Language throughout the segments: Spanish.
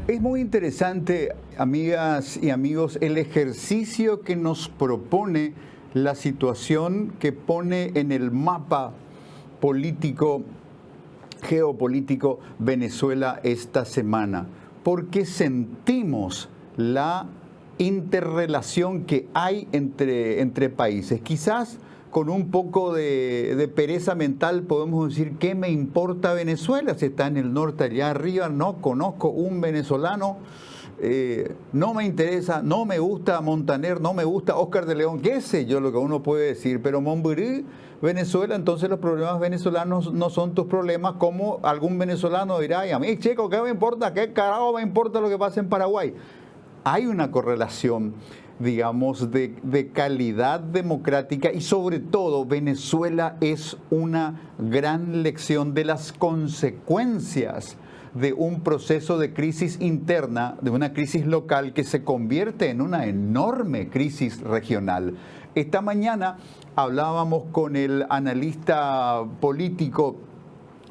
Es muy interesante, amigas y amigos, el ejercicio que nos propone la situación que pone en el mapa político, geopolítico Venezuela esta semana, porque sentimos la interrelación que hay entre países. Quizás con un poco de pereza mental podemos decir, ¿qué me importa Venezuela? Si está en el norte, allá arriba, no conozco un venezolano, no me interesa, no me gusta Montaner, no me gusta Oscar de León, qué sé yo lo que uno puede decir, pero Monburí, Venezuela, entonces los problemas venezolanos no son tus problemas, como algún venezolano dirá, y a mí, chico, ¿qué me importa? ¿Qué carajo me importa lo que pasa en Paraguay? Hay una correlación, digamos, de calidad democrática y sobre todo Venezuela es una gran lección de las consecuencias de un proceso de crisis interna, de una crisis local que se convierte en una enorme crisis regional. Esta mañana hablábamos con el analista político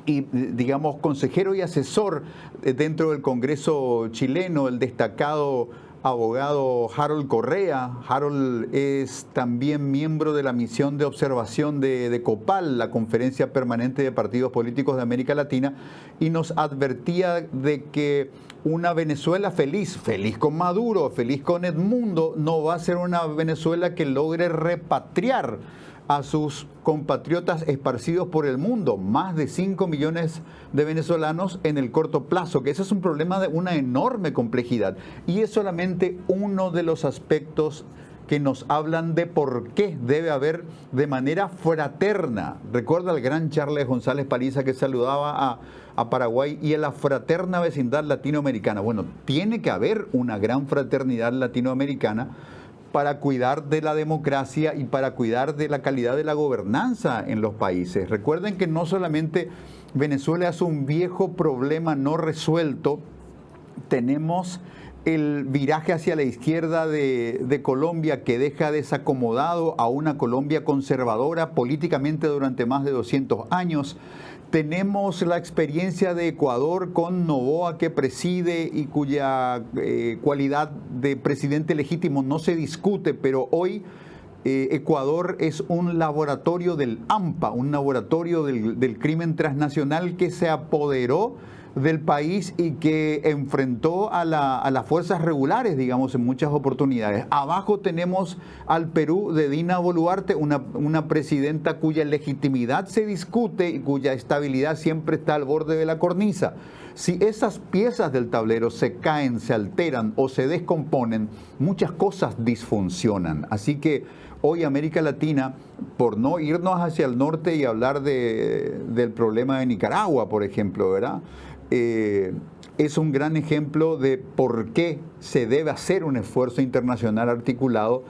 y, digamos, consejero y asesor dentro del Congreso chileno, el destacado abogado Harold Correa. Harold es también miembro de la misión de observación de COPAL, la Conferencia Permanente de Partidos Políticos de América Latina, y nos advertía de que una Venezuela feliz con Maduro, feliz con Edmundo, no va a ser una Venezuela que logre repatriar a sus compatriotas esparcidos por el mundo, más de 5 millones de venezolanos en el corto plazo, que ese es un problema de una enorme complejidad. Y es solamente uno de los aspectos que nos hablan de por qué debe haber de manera fraterna. Recuerda el gran Charles González Paliza que saludaba a Paraguay y a la fraterna vecindad latinoamericana. Bueno, tiene que haber una gran fraternidad latinoamericana para cuidar de la democracia y para cuidar de la calidad de la gobernanza en los países. Recuerden que no solamente Venezuela es un viejo problema no resuelto, tenemos el viraje hacia la izquierda de Colombia que deja desacomodado a una Colombia conservadora políticamente durante más de 200 años. Tenemos la experiencia de Ecuador con Noboa que preside y cuya cualidad de presidente legítimo no se discute, pero hoy Ecuador es un laboratorio del AMPA, un laboratorio del crimen transnacional que se apoderó del país y que enfrentó a las fuerzas regulares, digamos, en muchas oportunidades. Abajo tenemos al Perú de Dina Boluarte, una presidenta cuya legitimidad se discute y cuya estabilidad siempre está al borde de la cornisa. Si esas piezas del tablero se caen, se alteran o se descomponen, muchas cosas disfuncionan. Así que hoy América Latina, por no irnos hacia el norte y hablar del problema de Nicaragua, por ejemplo, ¿verdad?, es un gran ejemplo de por qué se debe hacer un esfuerzo internacional articulado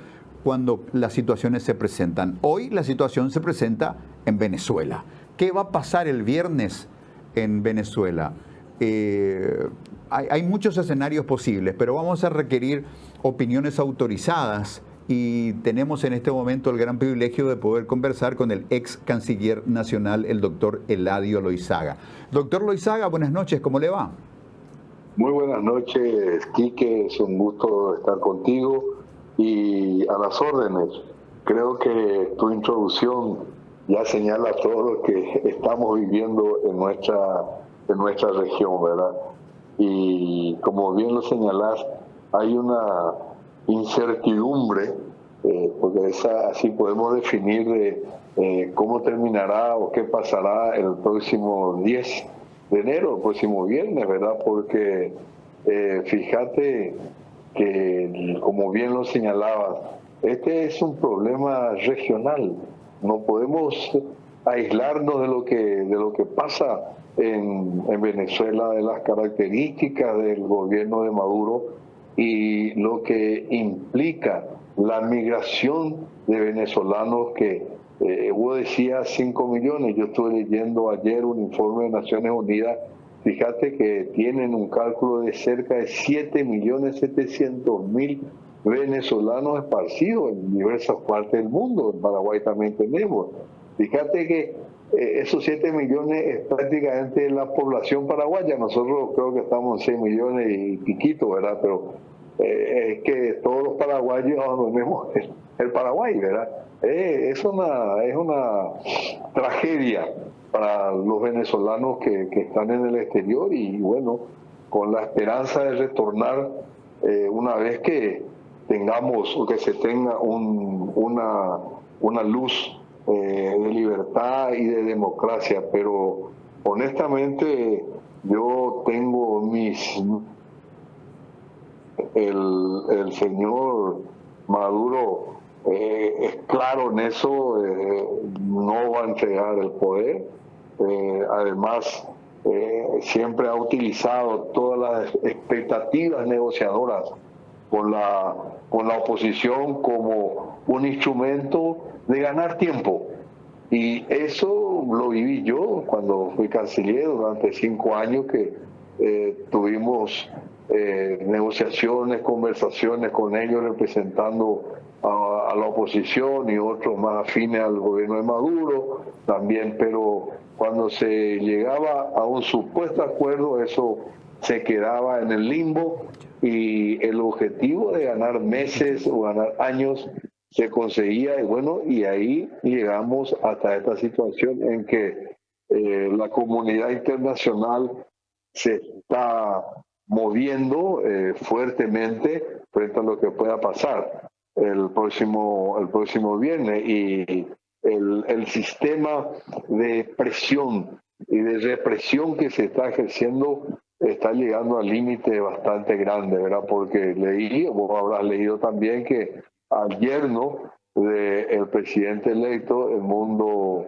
cuando las situaciones se presentan. Hoy la situación se presenta en Venezuela. ¿Qué va a pasar el viernes en Venezuela? Hay muchos escenarios posibles, pero vamos a requerir opiniones autorizadas y tenemos en este momento el gran privilegio de poder conversar con el ex canciller nacional, el doctor Eladio Loizaga. Doctor Loizaga, buenas noches, ¿cómo le va? Muy buenas noches, Quique, es un gusto estar contigo y a las órdenes. Creo que tu introducción ya señala todo lo que estamos viviendo en nuestra región, ¿verdad? Y como bien lo señalás, hay una incertidumbre, porque así podemos definir cómo terminará o qué pasará el próximo 10 de enero, el próximo viernes, ¿verdad? Porque fíjate que, como bien lo señalabas, este es un problema regional. No podemos aislarnos de lo que pasa en Venezuela, de las características del gobierno de Maduro y lo que implica la migración de venezolanos que vos decías 5 millones. Yo estuve leyendo ayer un informe de Naciones Unidas. Fíjate que tienen un cálculo de cerca de 7.700.000 venezolanos esparcidos en diversas partes del mundo. En Paraguay también tenemos. Fíjate que esos 7 millones es prácticamente la población paraguaya. Nosotros creo que estamos en 6 millones y piquito, ¿verdad? Pero es que todos los paraguayos abandonemos el Paraguay, ¿verdad? Es una tragedia para los venezolanos que están en el exterior y bueno, con la esperanza de retornar una vez que tengamos o que se tenga una luz de libertad y de democracia, pero honestamente yo tengo el señor Maduro es claro en eso, no va a entregar el poder, además siempre ha utilizado todas las expectativas negociadoras con la oposición como un instrumento de ganar tiempo. Y eso lo viví yo cuando fui canciller durante 5 años que tuvimos negociaciones, conversaciones con ellos representando a la oposición y otros más afines al gobierno de Maduro también, pero cuando se llegaba a un supuesto acuerdo eso se quedaba en el limbo y el objetivo de ganar meses o ganar años se conseguía y bueno, y ahí llegamos hasta esta situación en que la comunidad internacional se está moviendo fuertemente frente a lo que pueda pasar el próximo viernes y el sistema de presión y de represión que se está ejerciendo está llegando al límite bastante grande, ¿verdad? Porque leí, vos habrás leído también que al yerno del presidente electo, Edmundo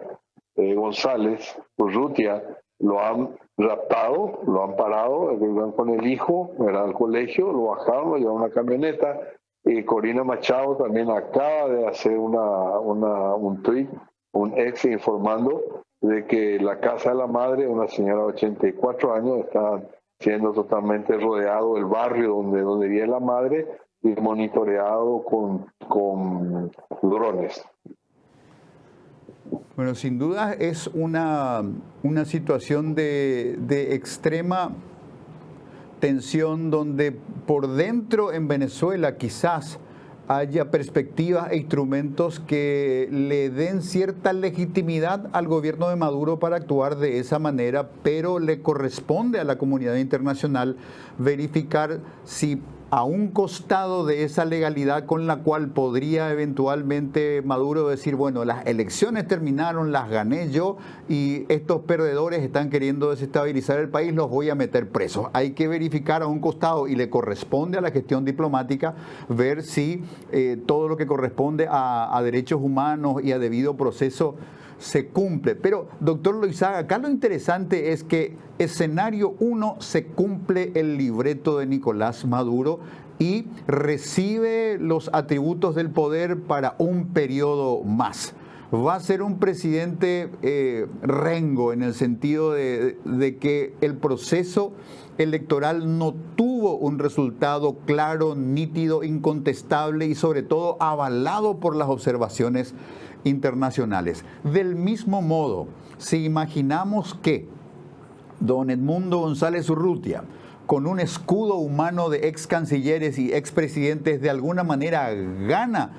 González Urrutia, lo han raptado, lo han parado, van con el hijo, ¿verdad? Al colegio, lo bajaron, lo llevaron a una camioneta. Y Corina Machado también acaba de hacer un tweet, un ex informando de que la casa de la madre, una señora de 84 años, está siendo totalmente rodeado el barrio donde vive la madre y monitoreado con drones. Bueno, sin duda es una situación de extrema tensión donde por dentro en Venezuela quizás haya perspectivas e instrumentos que le den cierta legitimidad al gobierno de Maduro para actuar de esa manera, pero le corresponde a la comunidad internacional verificar si a un costado de esa legalidad con la cual podría eventualmente Maduro decir, bueno, las elecciones terminaron, las gané yo y estos perdedores están queriendo desestabilizar el país, los voy a meter presos. Hay que verificar a un costado y le corresponde a la gestión diplomática ver si todo lo que corresponde a derechos humanos y a debido proceso se cumple. Pero, doctor Loizaga, acá lo interesante es que escenario 1 se cumple el libreto de Nicolás Maduro y recibe los atributos del poder para un periodo más. Va a ser un presidente rengo en el sentido de que el proceso electoral no tuvo un resultado claro, nítido, incontestable y sobre todo avalado por las observaciones internacionales. Del mismo modo, si imaginamos que don Edmundo González Urrutia, con un escudo humano de ex cancilleres y ex presidentes, de alguna manera gana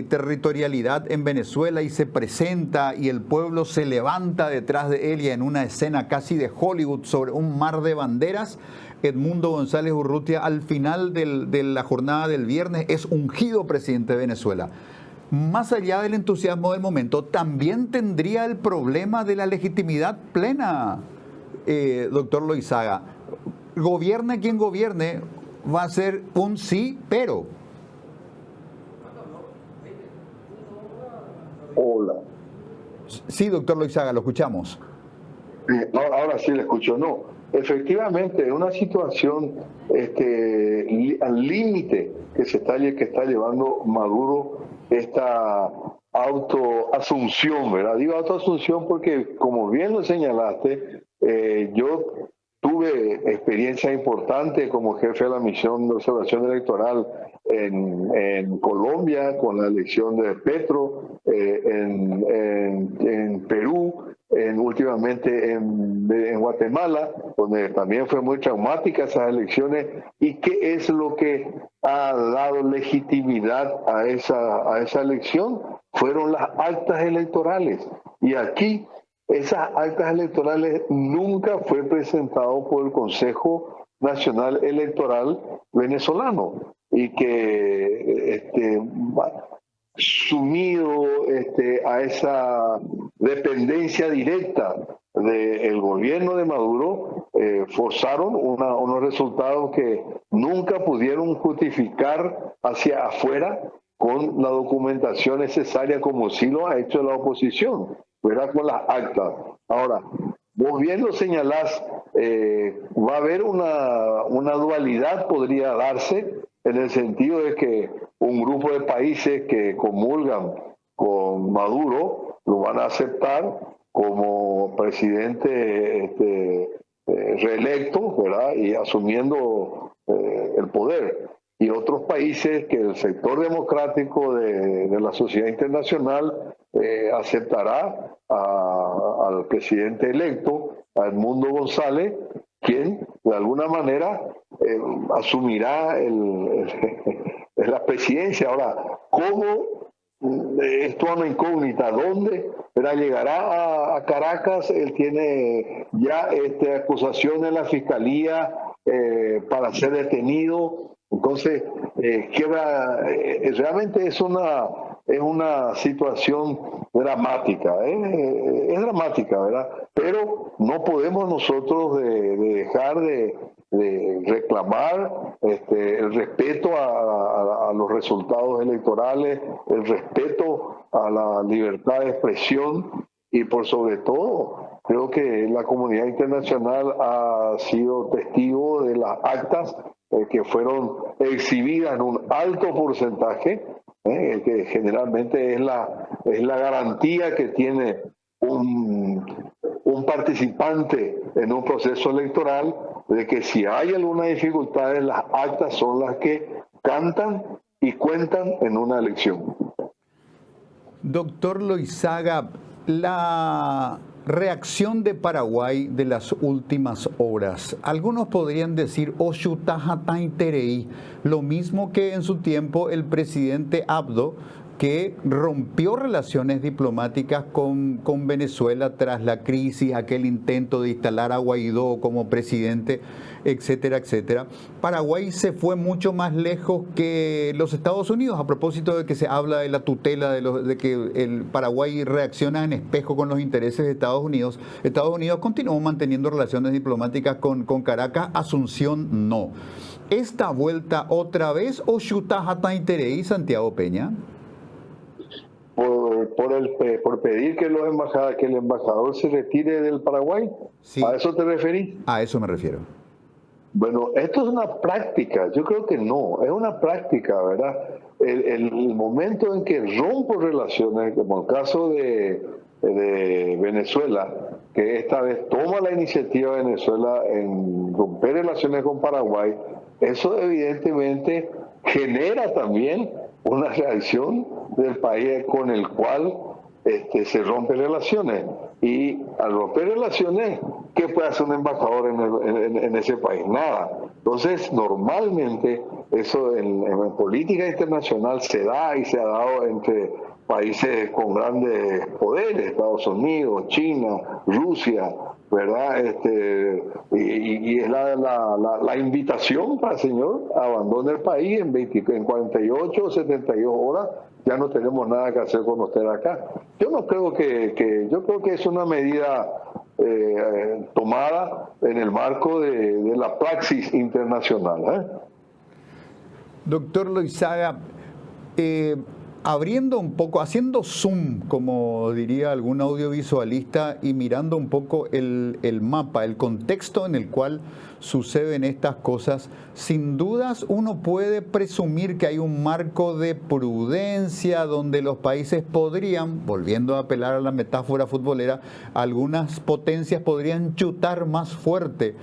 territorialidad en Venezuela y se presenta y el pueblo se levanta detrás de él y en una escena casi de Hollywood sobre un mar de banderas, Edmundo González Urrutia al final de la jornada del viernes es ungido presidente de Venezuela. Más allá del entusiasmo del momento, también tendría el problema de la legitimidad plena, doctor Loizaga. Gobierne quien gobierne, va a ser un sí, pero. Hola. Sí, doctor Loizaga, lo escuchamos. Ahora sí le escucho. No, efectivamente, en una situación al límite que está llevando Maduro esta autoasunción, ¿verdad? Digo autoasunción porque, como bien lo señalaste, yo tuve experiencia importante como jefe de la misión de observación electoral en Colombia, con la elección de Petro, en Perú, últimamente en Guatemala, donde también fue muy traumática esas elecciones. ¿Y qué es lo que ha dado legitimidad a esa elección? Fueron las actas electorales. Y aquí esas actas electorales nunca fue presentado por el Consejo Nacional Electoral venezolano, y que sumido a esa dependencia directa del gobierno de Maduro, forzaron unos resultados que nunca pudieron justificar hacia afuera con la documentación necesaria, como sí lo ha hecho la oposición, ¿verdad? Con las actas. Ahora, vos bien lo señalás, va a haber una dualidad, podría darse, en el sentido de que un grupo de países que comulgan con Maduro lo van a aceptar como presidente reelecto, ¿verdad? Y asumiendo el poder. Y otros países que el sector democrático de la sociedad internacional aceptará al presidente electo, a Edmundo González, quien de alguna manera asumirá la presidencia. Ahora, ¿cómo? Esto es una incógnita. ¿Dónde? Pero llegará a Caracas. Él tiene ya acusación en la fiscalía para ser detenido. Entonces, realmente es una situación dramática, es dramática, ¿verdad? Pero no podemos nosotros dejar de reclamar el respeto a los resultados electorales, el respeto a la libertad de expresión, y por sobre todo creo que la comunidad internacional ha sido testigo de las actas que fueron exhibidas en un alto porcentaje, que generalmente es la garantía que tiene un participante en un proceso electoral, de que si hay alguna dificultad, las actas son las que cantan y cuentan en una elección. Doctor Loizaga, la reacción de Paraguay de las últimas horas, algunos podrían decir Oshutajatanterei, lo mismo que en su tiempo el presidente Abdo, que rompió relaciones diplomáticas con Venezuela tras la crisis, aquel intento de instalar a Guaidó como presidente, etcétera, etcétera. Paraguay se fue mucho más lejos que los Estados Unidos, a propósito de que se habla de la tutela, de que el Paraguay reacciona en espejo con los intereses de Estados Unidos. Estados Unidos continuó manteniendo relaciones diplomáticas con Caracas, Asunción no. ¿Esta vuelta otra vez o Oshutajatanterei, Santiago Peña? Por pedir que el embajador se retire del Paraguay. Sí. ¿A eso te referís? A eso me refiero. Bueno, esto es una práctica. Yo creo que no, es una práctica, ¿verdad? El momento en que rompo relaciones, como el caso de Venezuela, que esta vez toma la iniciativa de Venezuela en romper relaciones con Paraguay, eso evidentemente genera también una reacción del país con el cual se rompen relaciones. Y al romper relaciones, ¿qué puede hacer un embajador en ese país? Nada. Entonces, normalmente, eso en política internacional se da y se ha dado entre países con grandes poderes, Estados Unidos, China, Rusia, ¿verdad? Y es la invitación para el señor, abandone el país en 48 o 72 horas, ya no tenemos nada que hacer con usted acá. Yo no creo yo creo que es una medida tomada en el marco de la praxis internacional. Doctor Loizaga, abriendo un poco, haciendo zoom, como diría algún audiovisualista, y mirando un poco el mapa, el contexto en el cual suceden estas cosas, sin dudas uno puede presumir que hay un marco de prudencia donde los países podrían, volviendo a apelar a la metáfora futbolera, algunas potencias podrían chutar más fuerte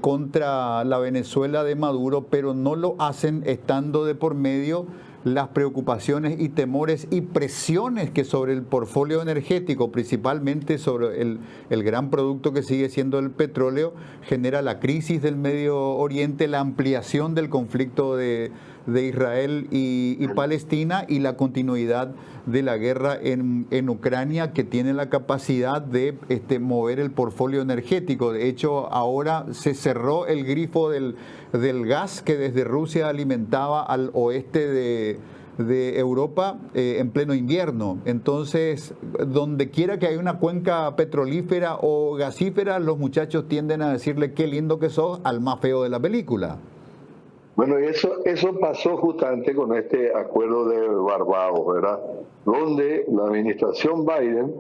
contra la Venezuela de Maduro, pero no lo hacen estando de por medio las preocupaciones y temores y presiones que sobre el portfolio energético, principalmente sobre el gran producto que sigue siendo el petróleo, genera la crisis del Medio Oriente, la ampliación del conflicto de Israel y Palestina y la continuidad de la guerra en Ucrania, que tiene la capacidad de mover el portfolio energético. De hecho, ahora se cerró el grifo del gas que desde Rusia alimentaba al oeste de Europa en pleno invierno. Entonces, donde quiera que haya una cuenca petrolífera o gasífera, los muchachos tienden a decirle qué lindo que sos al más feo de la película. Bueno, eso pasó justamente con este acuerdo de Barbados, ¿verdad? Donde la administración Biden,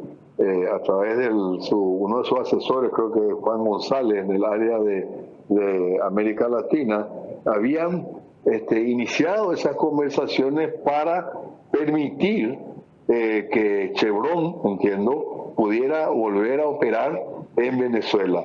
a través de uno de sus asesores, creo que Juan González, en el área de América Latina, habían iniciado esas conversaciones para permitir que Chevron, entiendo, pudiera volver a operar en Venezuela.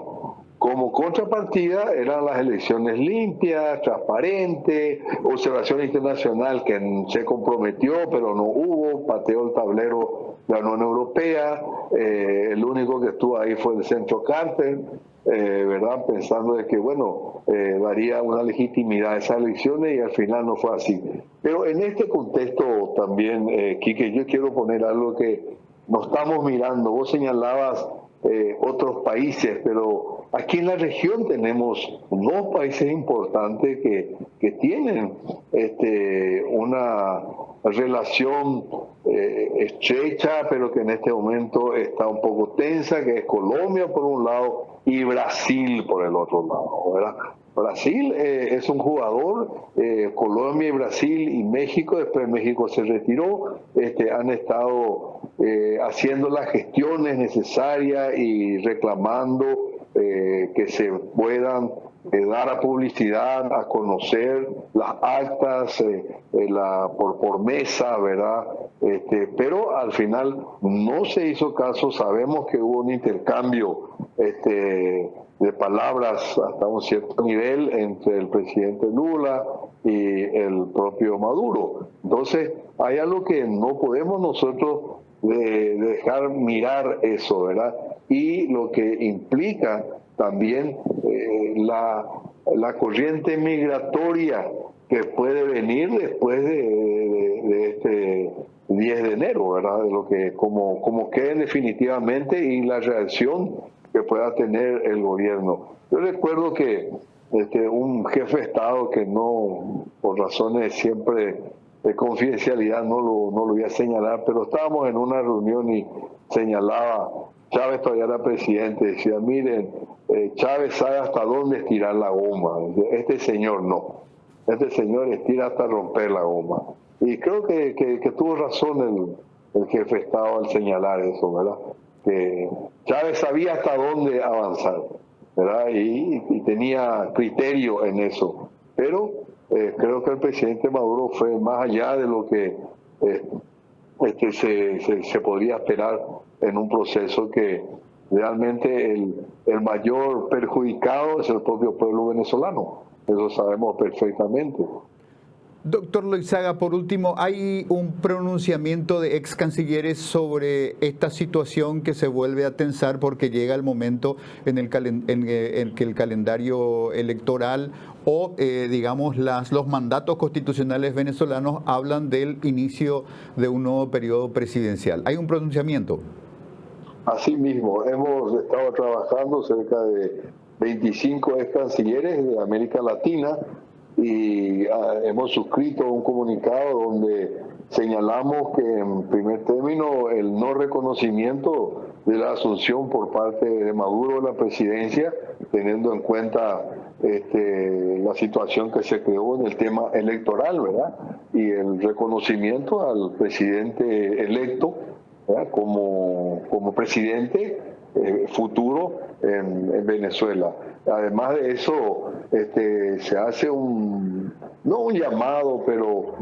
Como contrapartida eran las elecciones limpias, transparentes, observación internacional que se comprometió pero no hubo, pateó el tablero la Unión Europea, el único que estuvo ahí fue el Centro Carter, ¿verdad? Pensando de que, bueno, daría una legitimidad a esas elecciones y al final no fue así. Pero en este contexto también, Quique, yo quiero poner algo que nos estamos mirando. Vos señalabas otros países, pero aquí en la región tenemos dos países importantes que tienen una relación estrecha, pero que en este momento está un poco tensa, que es Colombia por un lado y Brasil por el otro lado, ¿verdad? Brasil es un jugador, Colombia y Brasil y México, después México se retiró, han estado haciendo las gestiones necesarias y reclamando que se puedan dar a publicidad, a conocer las actas por mesa, ¿verdad? Pero al final no se hizo caso. Sabemos que hubo un intercambio de palabras hasta un cierto nivel entre el presidente Lula y el propio Maduro. Entonces, hay algo que no podemos nosotros dejar mirar eso, ¿verdad? Y lo que implica también la corriente migratoria que puede venir después de este 10 de enero, ¿verdad? De lo que como quede definitivamente y la reacción que pueda tener el gobierno. Yo recuerdo que un jefe de Estado que no, por razones siempre de confidencialidad, no lo voy a señalar, pero estábamos en una reunión y señalaba, Chávez todavía era presidente, decía, miren, Chávez sabe hasta dónde estirar la goma, este señor no, este señor estira hasta romper la goma. Y creo que tuvo razón el jefe de Estado al señalar eso, ¿verdad? Que Chávez sabía hasta dónde avanzar, ¿verdad? Y tenía criterio en eso. Pero creo que el presidente Maduro fue más allá de lo que se podría esperar en un proceso que realmente el mayor perjudicado es el propio pueblo venezolano. Eso sabemos perfectamente. Doctor Loizaga, por último, hay un pronunciamiento de ex cancilleres sobre esta situación que se vuelve a tensar porque llega el momento en el que el calendario electoral o, digamos, los mandatos constitucionales venezolanos hablan del inicio de un nuevo periodo presidencial. ¿Hay un pronunciamiento? Así mismo, hemos estado trabajando cerca de 25 ex cancilleres de América Latina y hemos suscrito un comunicado donde señalamos que en primer término el no reconocimiento de la asunción por parte de Maduro de la presidencia, teniendo en cuenta la situación que se creó en el tema electoral, ¿verdad? Y el reconocimiento al presidente electo, ¿verdad? Como presidente futuro en Venezuela. Además de eso, se hace no un llamado, pero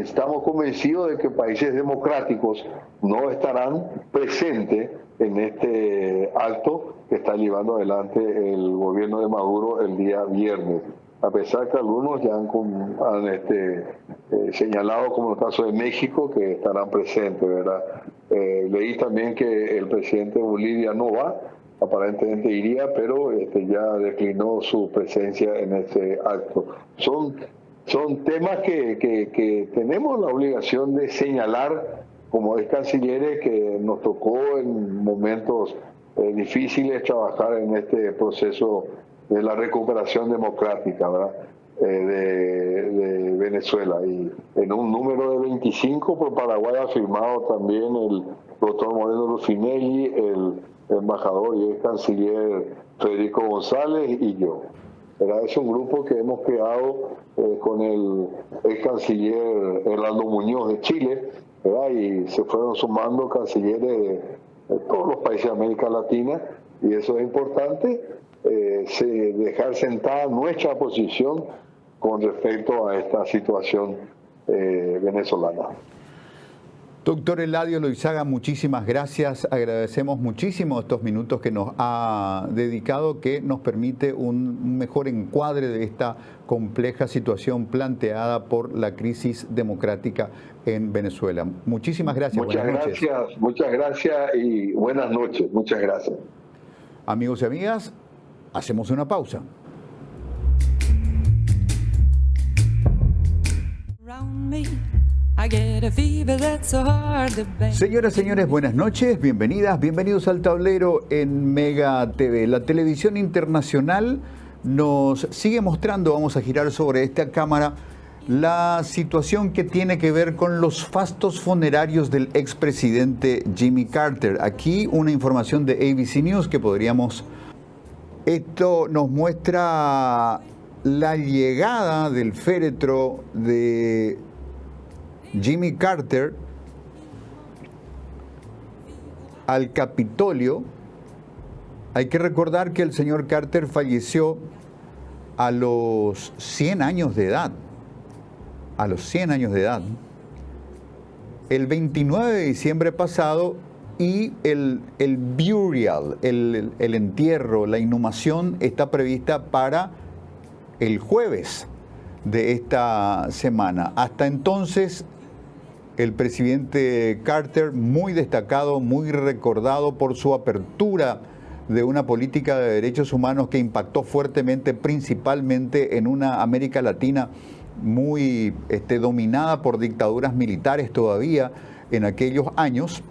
estamos convencidos de que países democráticos no estarán presentes en este acto que está llevando adelante el gobierno de Maduro el día viernes. a pesar que algunos ya han señalado, como el caso de México, que estarán presentes, ¿verdad? Leí también que el presidente de Bolivia no va, aparentemente iría, pero ya declinó su presencia en este acto. Son temas que tenemos la obligación de señalar como ex cancilleres, que nos tocó en momentos difíciles trabajar en este proceso de la recuperación democrática, ¿verdad? De Venezuela. Y en un número de 25 por Paraguay ha firmado también el doctor Moreno Ruffinelli, el embajador y ex canciller Federico González y yo. ¿Verdad? Es un grupo que hemos creado con el ex canciller Hernando Muñoz de Chile, ¿verdad? Y se fueron sumando cancilleres de todos los países de América Latina, y eso es importante, dejar sentada nuestra posición con respecto a esta situación venezolana. Doctor Eladio Loizaga, muchísimas gracias. Agradecemos muchísimo estos minutos que nos ha dedicado, que nos permite un mejor encuadre de esta compleja situación planteada por la crisis democrática en Venezuela. Muchísimas gracias. Muchas gracias y buenas noches. Muchas gracias. Amigos y amigas, hacemos una pausa. Señoras y señores, buenas noches, bienvenidas, bienvenidos al tablero en Mega TV. La televisión internacional nos sigue mostrando, vamos a girar sobre esta cámara, la situación que tiene que ver con los fastos funerarios del expresidente Jimmy Carter. Aquí una información de ABC News que podríamos... Esto nos muestra la llegada del féretro de Jimmy Carter al Capitolio. Hay que recordar que el señor Carter falleció a los 100 años de edad. A los 100 años de edad. El 29 de diciembre pasado, y el burial, el entierro, la inhumación está prevista para el jueves de esta semana. Hasta entonces, el presidente Carter, muy destacado, muy recordado por su apertura de una política de derechos humanos que impactó fuertemente, principalmente en una América Latina muy dominada por dictaduras militares todavía en aquellos años.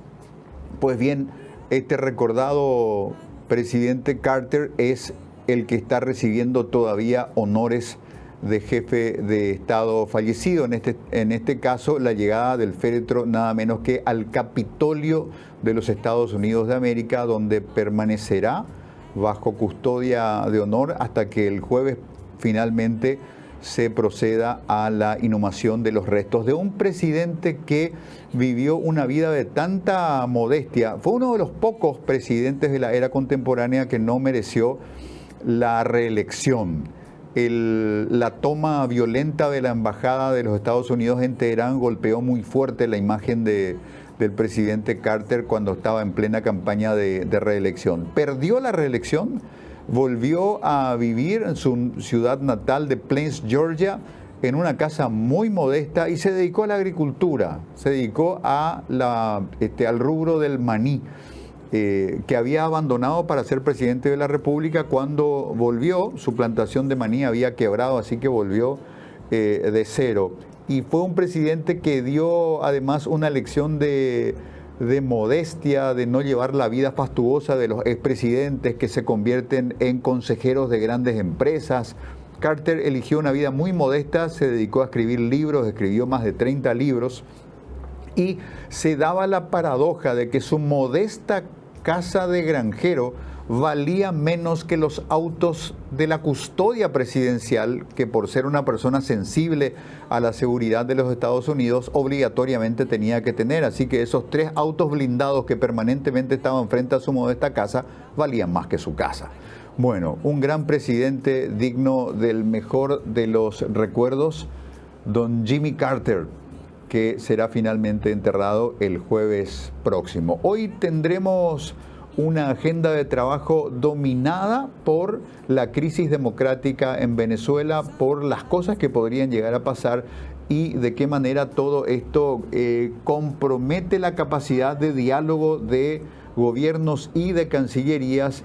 Pues bien, este recordado presidente Carter es el que está recibiendo todavía honores de jefe de Estado fallecido. En este caso, la llegada del féretro nada menos que al Capitolio de los Estados Unidos de América, donde permanecerá bajo custodia de honor hasta que el jueves finalmente se proceda a la inhumación de los restos de un presidente que vivió una vida de tanta modestia. Fue uno de los pocos presidentes de la era contemporánea que no mereció la reelección. La toma violenta de la embajada de los Estados Unidos en Teherán golpeó muy fuerte la imagen del presidente Carter cuando estaba en plena campaña de reelección. Perdió la reelección, volvió a vivir en su ciudad natal de Plains, Georgia, en una casa muy modesta, y se dedicó a la agricultura, se dedicó al rubro del maní, que había abandonado para ser presidente de la República. Cuando volvió, su plantación de maní había quebrado, así que volvió de cero. Y fue un presidente que dio además una lección de modestia, de no llevar la vida fastuosa de los expresidentes que se convierten en consejeros de grandes empresas. Carter eligió una vida muy modesta, se dedicó a escribir libros, escribió más de 30 libros, y se daba la paradoja de que su modesta casa de granjero valía menos que los autos de la custodia presidencial, que por ser una persona sensible a la seguridad de los Estados Unidos obligatoriamente tenía que tener. Así que esos 3 autos blindados que permanentemente estaban frente a su modesta casa valían más que su casa. Bueno, un gran presidente digno del mejor de los recuerdos, don Jimmy Carter, que será finalmente enterrado el jueves próximo. Hoy tendremos una agenda de trabajo dominada por la crisis democrática en Venezuela, por las cosas que podrían llegar a pasar y de qué manera todo esto compromete la capacidad de diálogo de gobiernos y de cancillerías,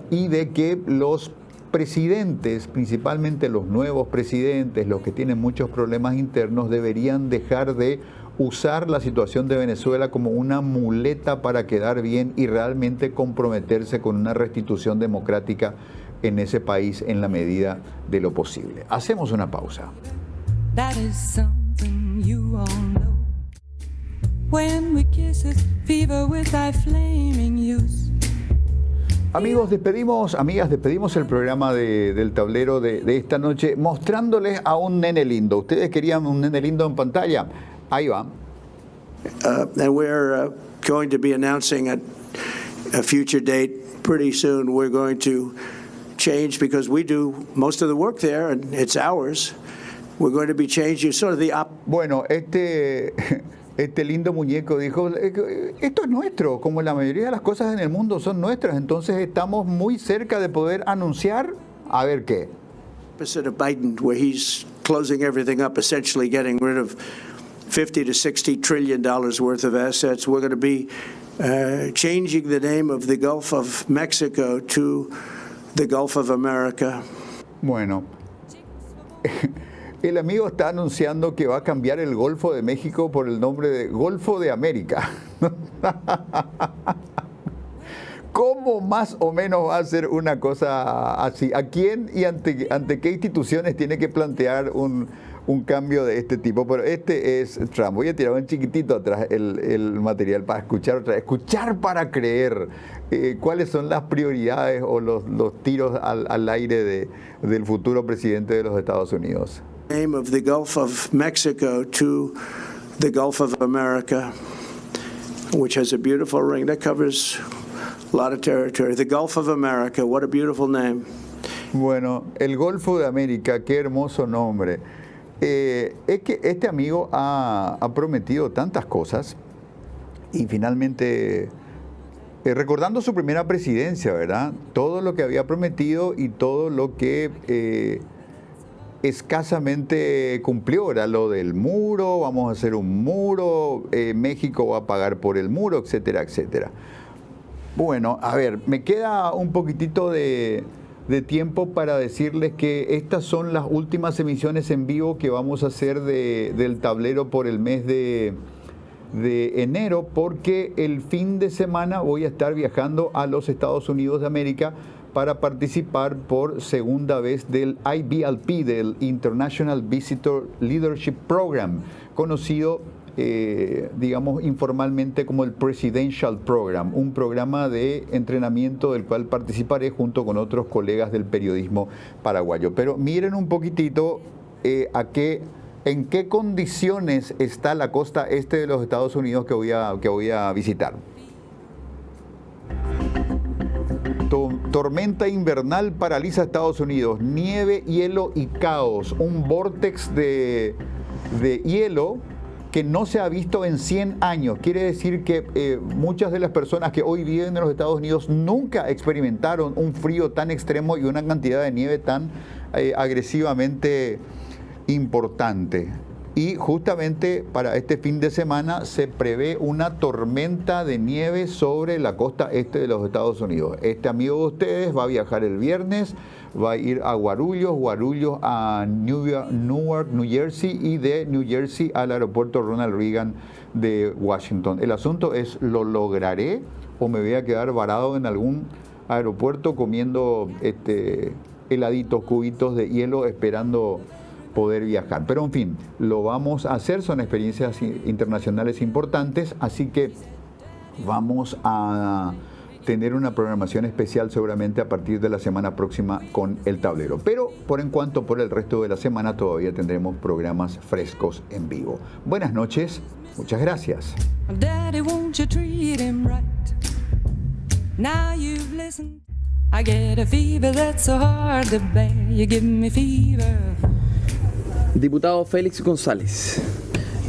y de que los presidentes, principalmente los nuevos presidentes, los que tienen muchos problemas internos, deberían dejar de usar la situación de Venezuela como una muleta para quedar bien y realmente comprometerse con una restitución democrática en ese país en la medida de lo posible. Hacemos una pausa. That is something you all know. When we kiss it, fever with thy flaming youth. Amigos, despedimos el programa del tablero de esta noche mostrándoles a un nene lindo. ¿Ustedes querían un nene lindo en pantalla? Ahí va. And we're going to be announcing at a future date pretty soon. We're going to change, because we do most of the work there and it's ours. We're going to be changing sort of the Bueno, este lindo muñeco dijo, esto es nuestro, como la mayoría de las cosas en el mundo son nuestras, entonces estamos muy cerca de poder anunciar, a ver qué. Opposite of Biden, where he's closing everything up, essentially getting rid of $50 to $60 trillion worth of assets. We're going to be changing the name of the Gulf of Mexico to the Gulf of America. Bueno. El amigo está anunciando que va a cambiar el Golfo de México por el nombre de Golfo de América. ¿Cómo más o menos va a ser una cosa así? ¿A quién y ante qué instituciones tiene que plantear un cambio de este tipo? Pero este es Trump. Voy a tirar un chiquitito atrás el material para escuchar otra vez. Escuchar para creer. ¿Cuáles son las prioridades o los tiros al aire del futuro presidente de los Estados Unidos? Name of the Gulf of Mexico to the Gulf of America, which has a beautiful ring that covers a lot of territory. The Gulf of America, what a beautiful name. Bueno, el Golfo de América, qué hermoso nombre. Es que este amigo ha prometido tantas cosas y finalmente, recordando su primera presidencia, ¿verdad? Todo lo que había prometido y todo lo que escasamente cumplió, era lo del muro, vamos a hacer un muro, México va a pagar por el muro, etcétera, etcétera. Bueno, a ver, me queda un poquitito de tiempo para decirles que estas son las últimas emisiones en vivo que vamos a hacer del tablero por el mes de enero, porque el fin de semana voy a estar viajando a los Estados Unidos de América para participar por segunda vez del IBLP, del International Visitor Leadership Program, conocido, digamos, informalmente como el Presidential Program, un programa de entrenamiento del cual participaré junto con otros colegas del periodismo paraguayo. Pero miren un poquitito en qué condiciones está la costa este de los Estados Unidos que voy a visitar. Tormenta invernal paraliza Estados Unidos, nieve, hielo y caos, un vórtex de hielo que no se ha visto en 100 años. Quiere decir que muchas de las personas que hoy viven en los Estados Unidos nunca experimentaron un frío tan extremo y una cantidad de nieve tan agresivamente importante. Y justamente para este fin de semana se prevé una tormenta de nieve sobre la costa este de los Estados Unidos. Este amigo de ustedes va a viajar el viernes, va a ir a Guarulhos a Newark, New Jersey, y de New Jersey al aeropuerto Ronald Reagan de Washington. El asunto es, ¿lo lograré o me voy a quedar varado en algún aeropuerto comiendo heladitos, cubitos de hielo, esperando poder viajar? Pero en fin, lo vamos a hacer, son experiencias internacionales importantes, así que vamos a tener una programación especial seguramente a partir de la semana próxima con el tablero. Pero por en cuanto por el resto de la semana todavía tendremos programas frescos en vivo. Buenas noches, muchas gracias. Daddy, won't you treat him right? Now you've listened. I get a fever that's so hard to bear. You give me fever. Diputado Félix González.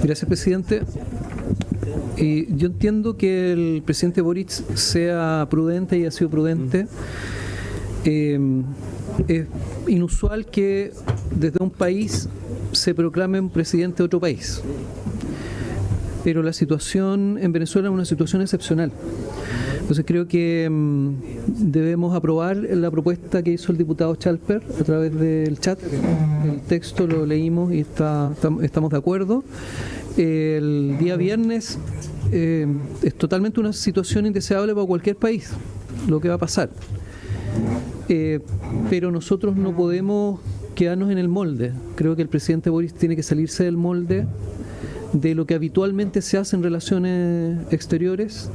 Gracias, presidente. Yo entiendo que el presidente Boric sea prudente y ha sido prudente. Es inusual que desde un país se proclame un presidente de otro país. Pero la situación en Venezuela es una situación excepcional. Entonces creo que debemos aprobar la propuesta que hizo el diputado Chalper a través del chat. El texto lo leímos y estamos de acuerdo. El día viernes es totalmente una situación indeseable para cualquier país, lo que va a pasar. Pero nosotros no podemos quedarnos en el molde. Creo que el presidente Boris tiene que salirse del molde de lo que habitualmente se hace en relaciones exteriores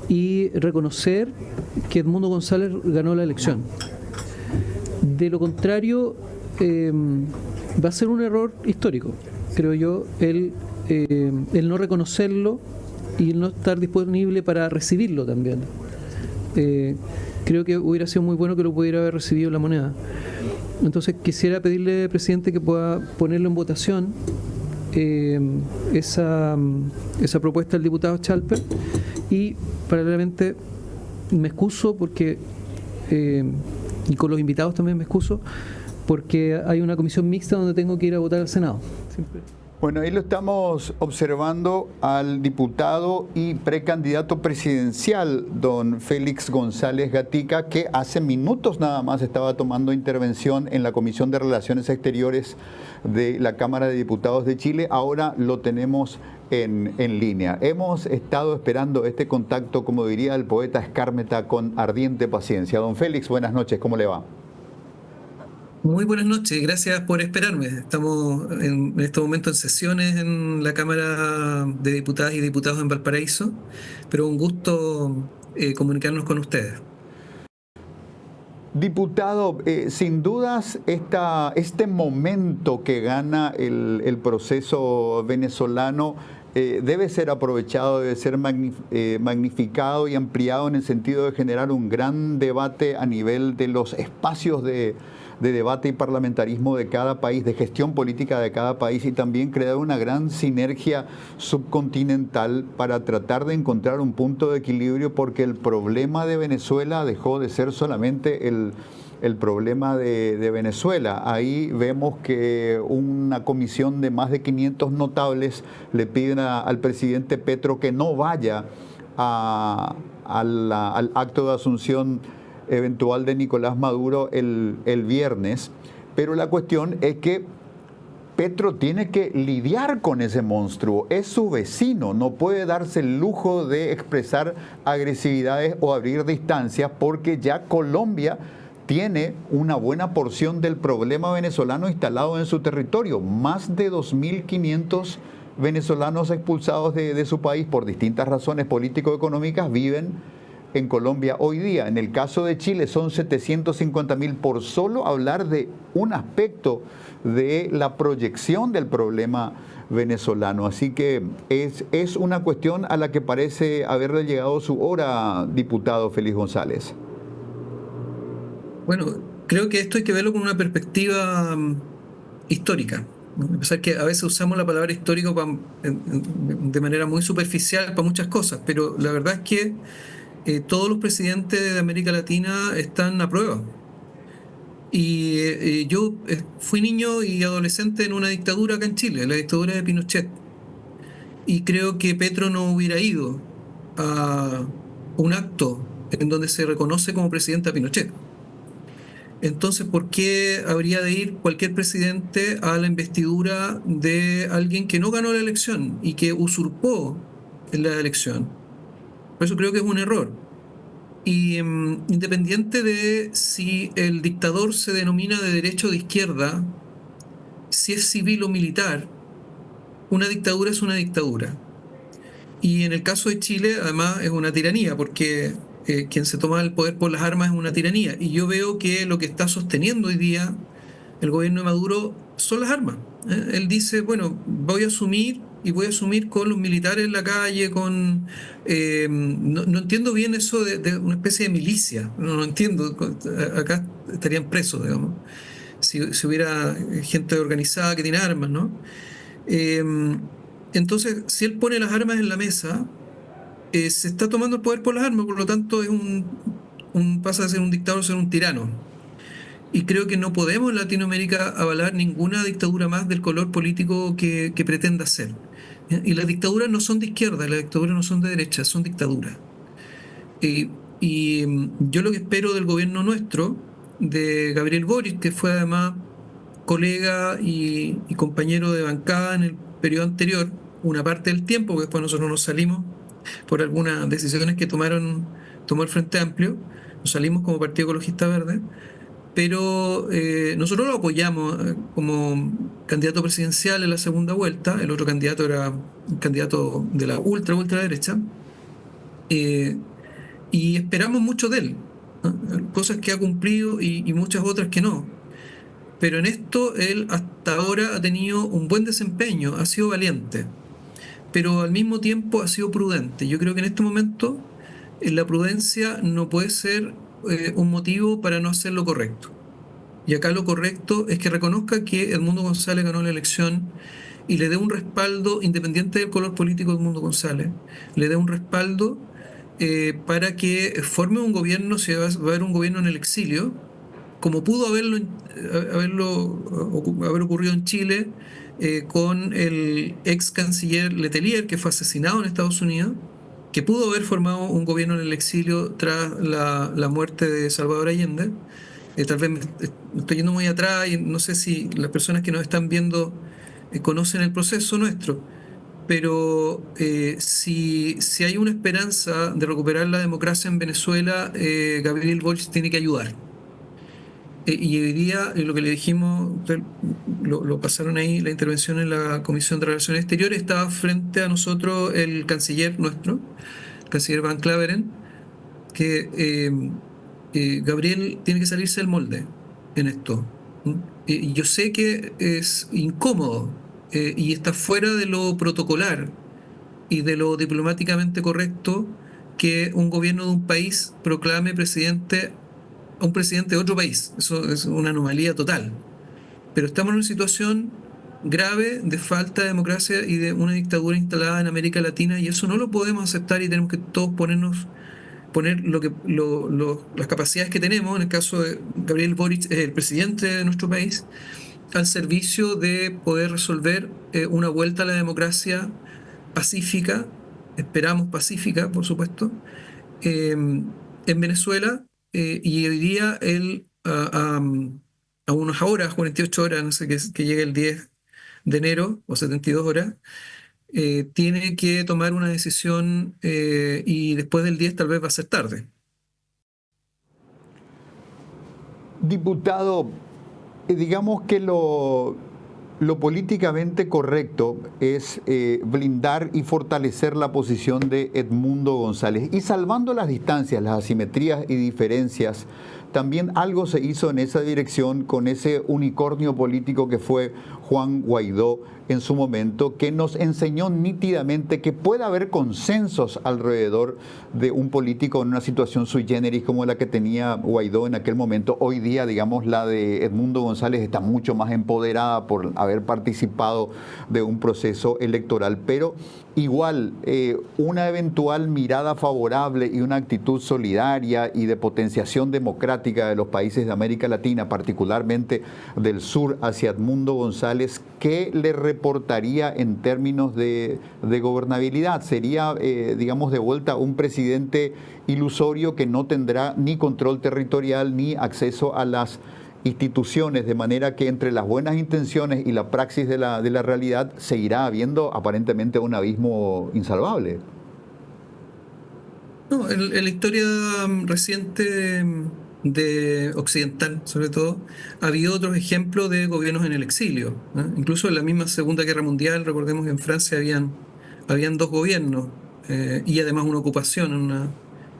y reconocer que Edmundo González ganó la elección. De lo contrario, va a ser un error histórico, creo yo, el no reconocerlo y el no estar disponible para recibirlo también. Creo que hubiera sido muy bueno que lo pudiera haber recibido la moneda. Entonces quisiera pedirle, presidente, que pueda ponerlo en votación esa propuesta del diputado Chalper, y paralelamente me excuso porque y con los invitados también me excuso porque hay una comisión mixta donde tengo que ir a votar al Senado. Siempre. Bueno, ahí lo estamos observando al diputado y precandidato presidencial, don Félix González Gatica, que hace minutos nada más estaba tomando intervención en la Comisión de Relaciones Exteriores de la Cámara de Diputados de Chile. Ahora lo tenemos en línea. Hemos estado esperando este contacto, como diría el poeta Skármeta, con ardiente paciencia. Don Félix, buenas noches, ¿cómo le va? Muy buenas noches, gracias por esperarme. Estamos en este momento en sesiones en la Cámara de Diputadas y Diputados en Valparaíso, pero un gusto comunicarnos con ustedes. Diputado, sin dudas este momento que gana el proceso venezolano debe ser aprovechado, debe ser magnificado y ampliado en el sentido de generar un gran debate a nivel de los espacios de debate y parlamentarismo de cada país, de gestión política de cada país, y también crear una gran sinergia subcontinental para tratar de encontrar un punto de equilibrio, porque el problema de Venezuela dejó de ser solamente el problema de Venezuela. Ahí vemos que una comisión de más de 500 notables le piden al presidente Petro que no vaya al acto de asunción eventual de Nicolás Maduro el viernes, pero la cuestión es que Petro tiene que lidiar con ese monstruo, es su vecino, no puede darse el lujo de expresar agresividades o abrir distancias, porque ya Colombia tiene una buena porción del problema venezolano instalado en su territorio. Más de 2.500 venezolanos expulsados de su país por distintas razones político-económicas viven en Colombia hoy día. En el caso de Chile son 750.000, por solo hablar de un aspecto de la proyección del problema venezolano. Así que es una cuestión a la que parece haberle llegado su hora, diputado Félix González. Bueno, creo que esto hay que verlo con una perspectiva histórica. A pesar que a veces usamos la palabra histórico de manera muy superficial para muchas cosas, pero la verdad es que todos los presidentes de América Latina están a prueba. Y yo fui niño y adolescente en una dictadura acá en Chile, la dictadura de Pinochet. Y creo que Petro no hubiera ido a un acto en donde se reconoce como presidente a Pinochet. Entonces, ¿por qué habría de ir cualquier presidente a la investidura de alguien que no ganó la elección y que usurpó la elección? Por eso creo que es un error. Y independiente de si el dictador se denomina de derecha o de izquierda, si es civil o militar, una dictadura es una dictadura. Y en el caso de Chile, además, es una tiranía, porque quien se toma el poder por las armas es una tiranía. Y yo veo que lo que está sosteniendo hoy día el gobierno de Maduro son las armas. Él dice, bueno, voy a asumir y voy a asumir con los militares en la calle, con no entiendo bien eso de una especie de milicia, no entiendo, acá estarían presos, digamos, si hubiera gente organizada que tiene armas, ¿no? Entonces, si él pone las armas en la mesa, se está tomando el poder por las armas, por lo tanto es pasa de ser un dictador a ser un tirano. Y creo que no podemos en Latinoamérica avalar ninguna dictadura más del color político que pretenda ser. Y las dictaduras no son de izquierda, las dictaduras no son de derecha, son dictaduras. Yo lo que espero del gobierno nuestro, de Gabriel Boric, que fue además colega y compañero de bancada en el periodo anterior, una parte del tiempo, porque después nosotros nos salimos por algunas decisiones que tomó el Frente Amplio, nos salimos como Partido Ecologista Verde, pero nosotros lo apoyamos como candidato presidencial en la segunda vuelta. El otro candidato era un candidato de la ultraderecha, y esperamos mucho de él, ¿no? Cosas que ha cumplido y muchas otras que no. Pero en esto él hasta ahora ha tenido un buen desempeño, ha sido valiente, pero al mismo tiempo ha sido prudente. Yo creo que en este momento la prudencia no puede ser un motivo para no hacer lo correcto. Y acá lo correcto es que reconozca que Edmundo González ganó la elección y le dé un respaldo, independiente del color político de Edmundo González, le dé un respaldo para que forme un gobierno, si va a haber un gobierno en el exilio, como pudo haber ocurrido en Chile con el ex canciller Letelier, que fue asesinado en Estados Unidos, que pudo haber formado un gobierno en el exilio tras la muerte de Salvador Allende. Tal vez me estoy yendo muy atrás y no sé si las personas que nos están viendo conocen el proceso nuestro, pero si hay una esperanza de recuperar la democracia en Venezuela, Gabriel Boric tiene que ayudar. Y hoy día, lo que le dijimos, lo pasaron ahí, la intervención en la Comisión de Relaciones Exteriores, estaba frente a nosotros el canciller nuestro, el canciller Van Claveren, que Gabriel tiene que salirse del molde en esto. Y yo sé que es incómodo y está fuera de lo protocolar y de lo diplomáticamente correcto que un gobierno de un país proclame presidente a un presidente de otro país. Eso es una anomalía total. Pero estamos en una situación grave de falta de democracia y de una dictadura instalada en América Latina, y eso no lo podemos aceptar y tenemos que todos poner las capacidades que tenemos, en el caso de Gabriel Boric, el presidente de nuestro país, al servicio de poder resolver una vuelta a la democracia pacífica, esperamos pacífica, por supuesto, en Venezuela. Y hoy día él, a unas horas, 48 horas, no sé, que llegue el 10 de enero o 72 horas, tiene que tomar una decisión y después del 10 tal vez va a ser tarde. Diputado, digamos que lo políticamente correcto es blindar y fortalecer la posición de Edmundo González. Y salvando las distancias, las asimetrías y diferencias, también algo se hizo en esa dirección con ese unicornio político que fue Juan Guaidó en su momento, que nos enseñó nítidamente que puede haber consensos alrededor de un político en una situación sui generis como la que tenía Guaidó en aquel momento. Hoy día, digamos, la de Edmundo González está mucho más empoderada por haber participado de un proceso electoral, pero igual una eventual mirada favorable y una actitud solidaria y de potenciación democrática de los países de América Latina, particularmente del sur, hacia Edmundo González, ¿qué le reportaría en términos de gobernabilidad? ¿Sería, digamos, de vuelta un presidente ilusorio que no tendrá ni control territorial ni acceso a las instituciones, de manera que entre las buenas intenciones y la praxis de la realidad seguirá habiendo aparentemente un abismo insalvable? No, en la historia reciente de occidental, sobre todo, ha habido otros ejemplos de gobiernos en el exilio, ¿no? Incluso en la misma Segunda Guerra Mundial, recordemos que en Francia habían dos gobiernos y además una ocupación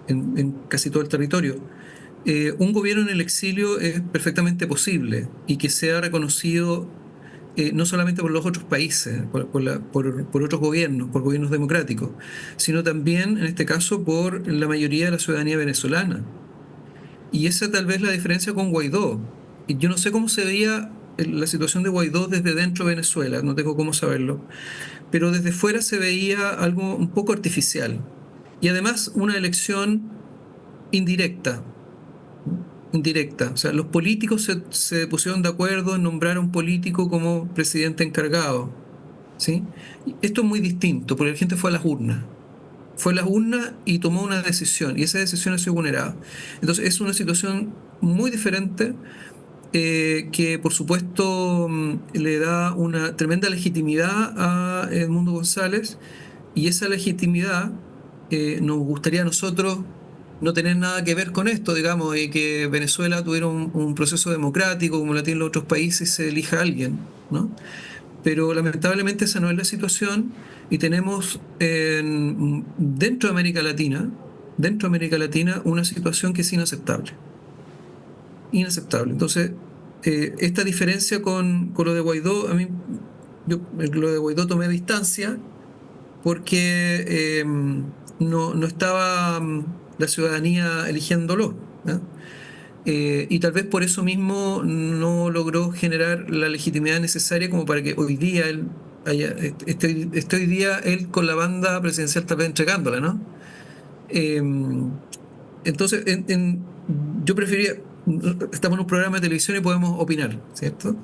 en casi todo el territorio. Un gobierno en el exilio es perfectamente posible y que sea reconocido no solamente por los otros países, por otros gobiernos, por gobiernos democráticos, sino también, en este caso, por la mayoría de la ciudadanía venezolana. Y esa tal vez la diferencia con Guaidó. Y yo no sé cómo se veía la situación de Guaidó desde dentro de Venezuela, no tengo cómo saberlo, pero desde fuera se veía algo un poco artificial. Y además una elección indirecta. O sea, los políticos se pusieron de acuerdo en nombrar a un político como presidente encargado, ¿sí? Esto es muy distinto, porque la gente fue a las urnas. Fue a las urnas y tomó una decisión, y esa decisión ha sido vulnerada. Entonces es una situación muy diferente, que por supuesto le da una tremenda legitimidad a Edmundo González, y esa legitimidad nos gustaría a nosotros no tener nada que ver con esto, digamos, y que Venezuela tuviera un proceso democrático como la tienen los otros países y se elija a alguien, ¿no? Pero lamentablemente esa no es la situación, y tenemos dentro de América Latina, una situación que es inaceptable. Inaceptable. Entonces, esta diferencia con lo de Guaidó, yo lo de Guaidó tomé distancia porque no estaba la ciudadanía eligiéndolo, ¿no? Y tal vez por eso mismo no logró generar la legitimidad necesaria como para que hoy día él esté hoy día él con la banda presidencial tal vez entregándola, ¿no? Eh, entonces, yo prefería, estamos en un programa de televisión y podemos opinar, ¿cierto?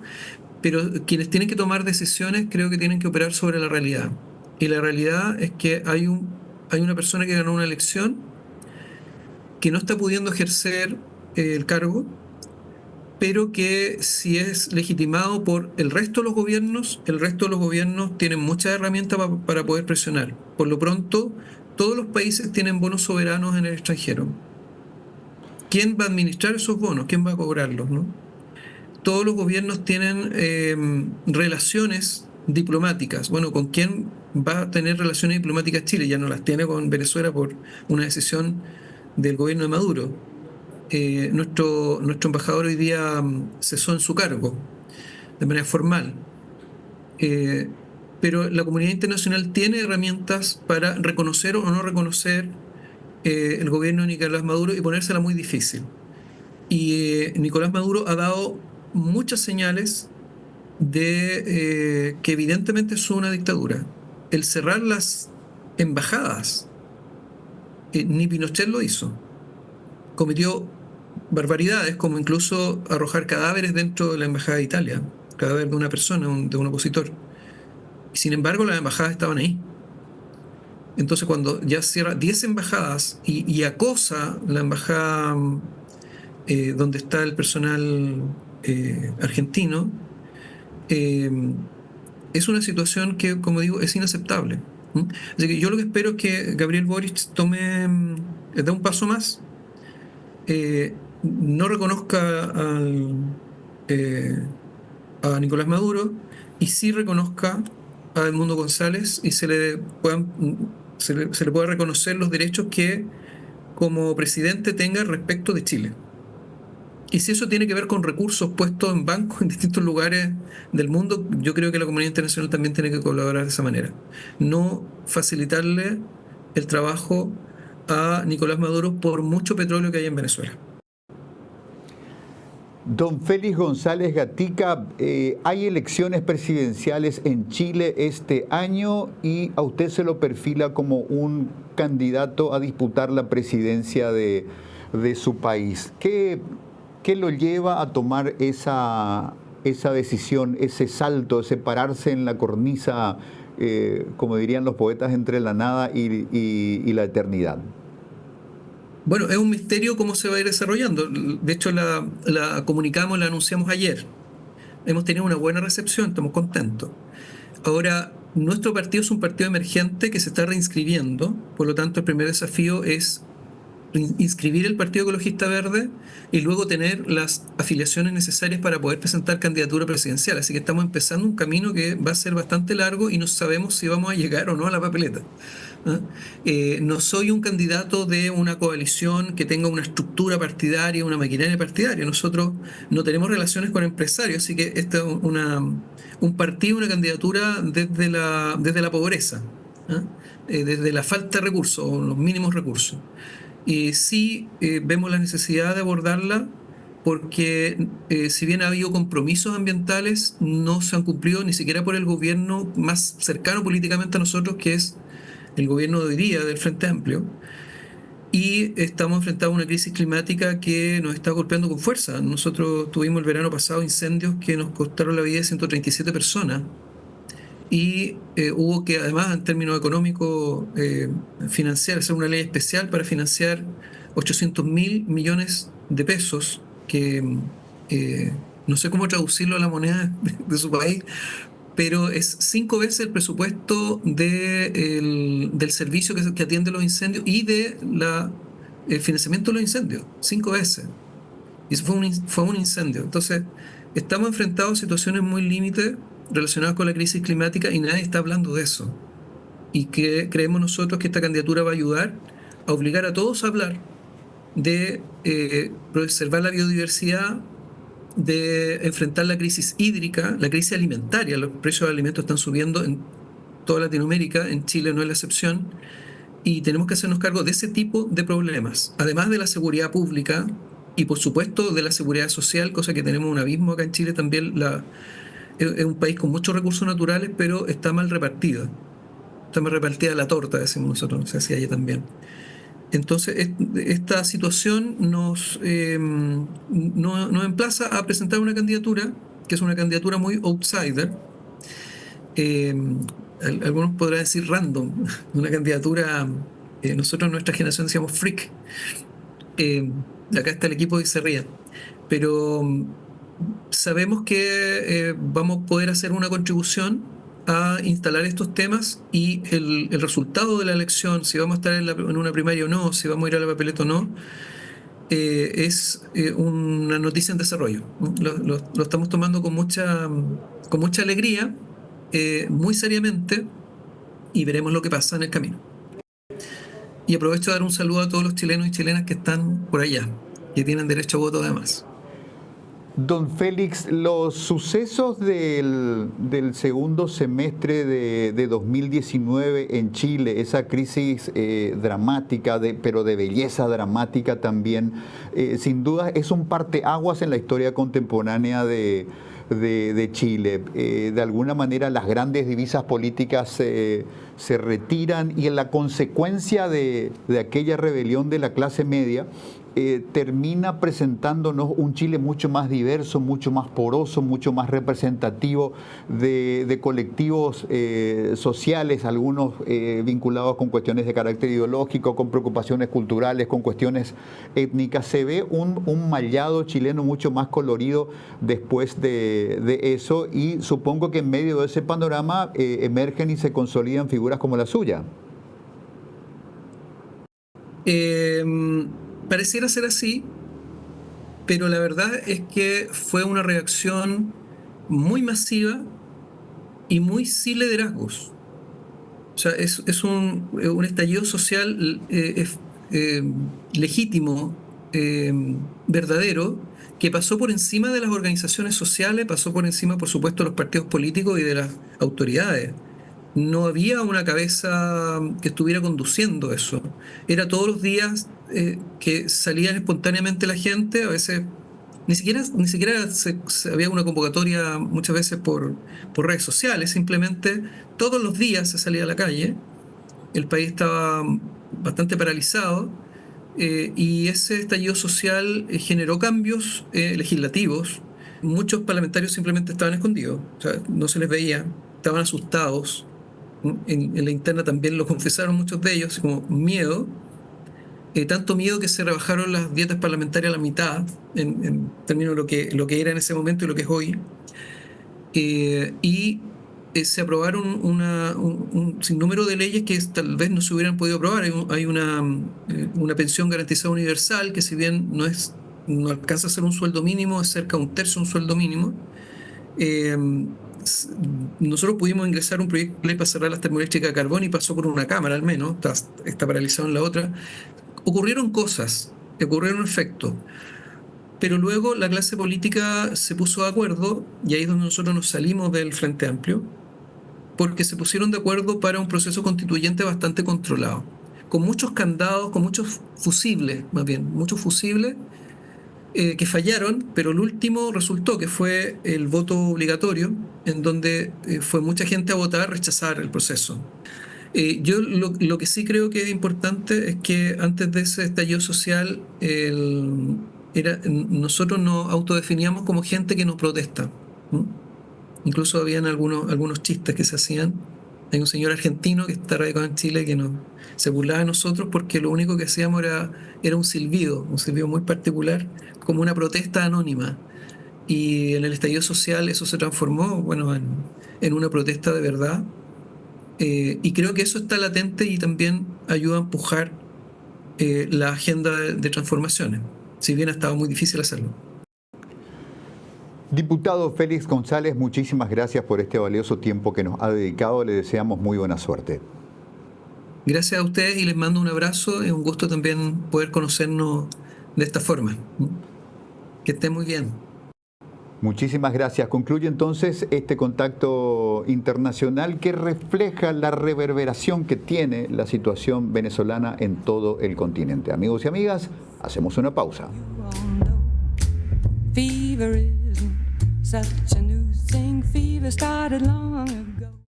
Pero quienes tienen que tomar decisiones creo que tienen que operar sobre la realidad. Y la realidad es que hay una persona que ganó una elección, que no está pudiendo ejercer el cargo, pero que si es legitimado por el resto de los gobiernos tienen muchas herramientas para poder presionar. Por lo pronto, todos los países tienen bonos soberanos en el extranjero. ¿Quién va a administrar esos bonos? ¿Quién va a cobrarlos, no? Todos los gobiernos tienen relaciones diplomáticas. Bueno, ¿con quién va a tener relaciones diplomáticas Chile? Ya no las tiene con Venezuela por una decisión del gobierno de Maduro. Nuestro embajador hoy día cesó en su cargo de manera formal. Pero la comunidad internacional tiene herramientas para reconocer o no reconocer el gobierno de Nicolás Maduro y ponérsela muy difícil. Y Nicolás Maduro ha dado muchas señales de que evidentemente es una dictadura. El cerrar las embajadas, ni Pinochet lo hizo. Cometió barbaridades como incluso arrojar cadáveres dentro de la embajada de Italia, cadáver de una persona, de un opositor. Sin embargo, las embajadas estaban ahí. Entonces, cuando ya cierra 10 embajadas y acosa la embajada donde está el personal argentino, es una situación que, como digo, es inaceptable. Así que yo lo que espero es que Gabriel Boric dé un paso más, no reconozca a Nicolás Maduro, y sí reconozca a Edmundo González y se le pueda reconocer los derechos que como presidente tenga respecto de Chile. Y si eso tiene que ver con recursos puestos en bancos en distintos lugares del mundo, yo creo que la comunidad internacional también tiene que colaborar de esa manera. No facilitarle el trabajo a Nicolás Maduro por mucho petróleo que hay en Venezuela. Don Félix González Gatica, hay elecciones presidenciales en Chile este año y a usted se lo perfila como un candidato a disputar la presidencia de su país. ¿Qué lo lleva a tomar esa decisión, ese salto, ese pararse en la cornisa, como dirían los poetas, entre la nada y la eternidad? Bueno, es un misterio cómo se va a ir desarrollando. De hecho, la comunicamos, la anunciamos ayer. Hemos tenido una buena recepción, estamos contentos. Ahora, nuestro partido es un partido emergente que se está reinscribiendo, por lo tanto, el primer desafío es inscribir el Partido Ecologista Verde y luego tener las afiliaciones necesarias para poder presentar candidatura presidencial. Así que estamos empezando un camino que va a ser bastante largo y no sabemos si vamos a llegar o no a la papeleta. No soy un candidato de una coalición que tenga una estructura partidaria, una maquinaria partidaria. Nosotros no tenemos relaciones con empresarios, así que esta es un partido, una candidatura desde la pobreza, desde la falta de recursos o los mínimos recursos. Sí vemos la necesidad de abordarla porque si bien ha habido compromisos ambientales, no se han cumplido ni siquiera por el gobierno más cercano políticamente a nosotros, que es el gobierno de hoy día del Frente Amplio. Y estamos enfrentados a una crisis climática que nos está golpeando con fuerza. Nosotros tuvimos el verano pasado incendios que nos costaron la vida de 137 personas. Y hubo que, además, en términos económicos, financiar, hacer una ley especial para financiar 800.000 millones de pesos, que no sé cómo traducirlo a la moneda de su país, pero es 5 veces el presupuesto del servicio que atiende los incendios y de el financiamiento de los incendios, 5 veces. Y eso fue un incendio. Entonces, estamos enfrentados a situaciones muy límites relacionadas con la crisis climática y nadie está hablando de eso. Y que creemos nosotros que esta candidatura va a ayudar a obligar a todos a hablar de preservar la biodiversidad, de enfrentar la crisis hídrica, la crisis alimentaria. Los precios de alimentos están subiendo en toda Latinoamérica, en Chile no es la excepción, y tenemos que hacernos cargo de ese tipo de problemas, además de la seguridad pública y por supuesto de la seguridad social, cosa que tenemos un abismo acá en Chile también. Es un país con muchos recursos naturales, pero está mal repartida. Está mal repartida la torta, decimos nosotros, no sé si allá también. Entonces, esta situación nos emplaza a presentar una candidatura, que es una candidatura muy outsider. Algunos podrán decir random, una candidatura, nosotros en nuestra generación decíamos freak. Acá está el equipo y se ríe. Pero sabemos que vamos a poder hacer una contribución a instalar estos temas, y el resultado de la elección, si vamos a estar en una primaria o no, si vamos a ir a la papeleta o no, es una noticia en desarrollo. Lo estamos tomando con mucha alegría, muy seriamente, y veremos lo que pasa en el camino. Y aprovecho de dar un saludo a todos los chilenos y chilenas que están por allá, que tienen derecho a voto además. Don Félix, los sucesos del segundo semestre de 2019 en Chile, esa crisis dramática, pero de belleza dramática también, sin duda es un parteaguas en la historia contemporánea de Chile. De alguna manera las grandes divisas políticas se retiran, y en la consecuencia de aquella rebelión de la clase media, termina presentándonos un Chile mucho más diverso, mucho más poroso, mucho más representativo de colectivos sociales, algunos vinculados con cuestiones de carácter ideológico, con preocupaciones culturales, con cuestiones étnicas. Se ve un mallado chileno mucho más colorido después de eso, y supongo que en medio de ese panorama emergen y se consolidan figuras como la suya. Pareciera ser así, pero la verdad es que fue una reacción muy masiva y muy sin liderazgos. O sea, es un estallido social legítimo, verdadero, que pasó por encima de las organizaciones sociales, pasó por encima, por supuesto, de los partidos políticos y de las autoridades. No había una cabeza que estuviera conduciendo eso. Era todos los días que salían espontáneamente la gente, a veces ni siquiera había una convocatoria, muchas veces por redes sociales, simplemente todos los días se salía a la calle. El país estaba bastante paralizado, y ese estallido social generó cambios legislativos. Muchos parlamentarios simplemente estaban escondidos, o sea, no se les veía, estaban asustados. En la interna también lo confesaron muchos de ellos, como miedo, tanto miedo que se rebajaron las dietas parlamentarias a la mitad, en términos de lo que era en ese momento y lo que es hoy, y se aprobaron un sinnúmero de leyes que tal vez no se hubieran podido aprobar. Hay una pensión garantizada universal que, si bien no alcanza a ser un sueldo mínimo, es cerca de un tercio de un sueldo mínimo. Nosotros pudimos ingresar un proyecto de ley para cerrar las termoeléctricas de carbón, y pasó por una cámara al menos, está paralizado en la otra. Ocurrieron cosas, ocurrieron efectos, pero luego la clase política se puso de acuerdo, y ahí es donde nosotros nos salimos del Frente Amplio, porque se pusieron de acuerdo para un proceso constituyente bastante controlado, con muchos candados, con muchos fusibles, más bien, muchos fusibles, que fallaron, pero el último resultó que fue el voto obligatorio, en donde fue mucha gente a votar a rechazar el proceso. Yo lo que sí creo que es importante es que antes de ese estallido social, nosotros nos autodefiníamos como gente que no protesta, ¿no? Incluso habían algunos chistes que se hacían. Hay un señor argentino que está radicado en Chile que se burlaba de nosotros porque lo único que hacíamos era un silbido muy particular, como una protesta anónima. Y en el estallido social eso se transformó, bueno, en una protesta de verdad. Y creo que eso está latente y también ayuda a empujar la agenda de transformaciones, si bien ha estado muy difícil hacerlo. Diputado Félix González, muchísimas gracias por este valioso tiempo que nos ha dedicado. Le deseamos muy buena suerte. Gracias a ustedes y les mando un abrazo. Es un gusto también poder conocernos de esta forma. Que estén muy bien. Muchísimas gracias. Concluye entonces este contacto internacional que refleja la reverberación que tiene la situación venezolana en todo el continente. Amigos y amigas, hacemos una pausa. Fever isn't such a new thing. Fever started long ago.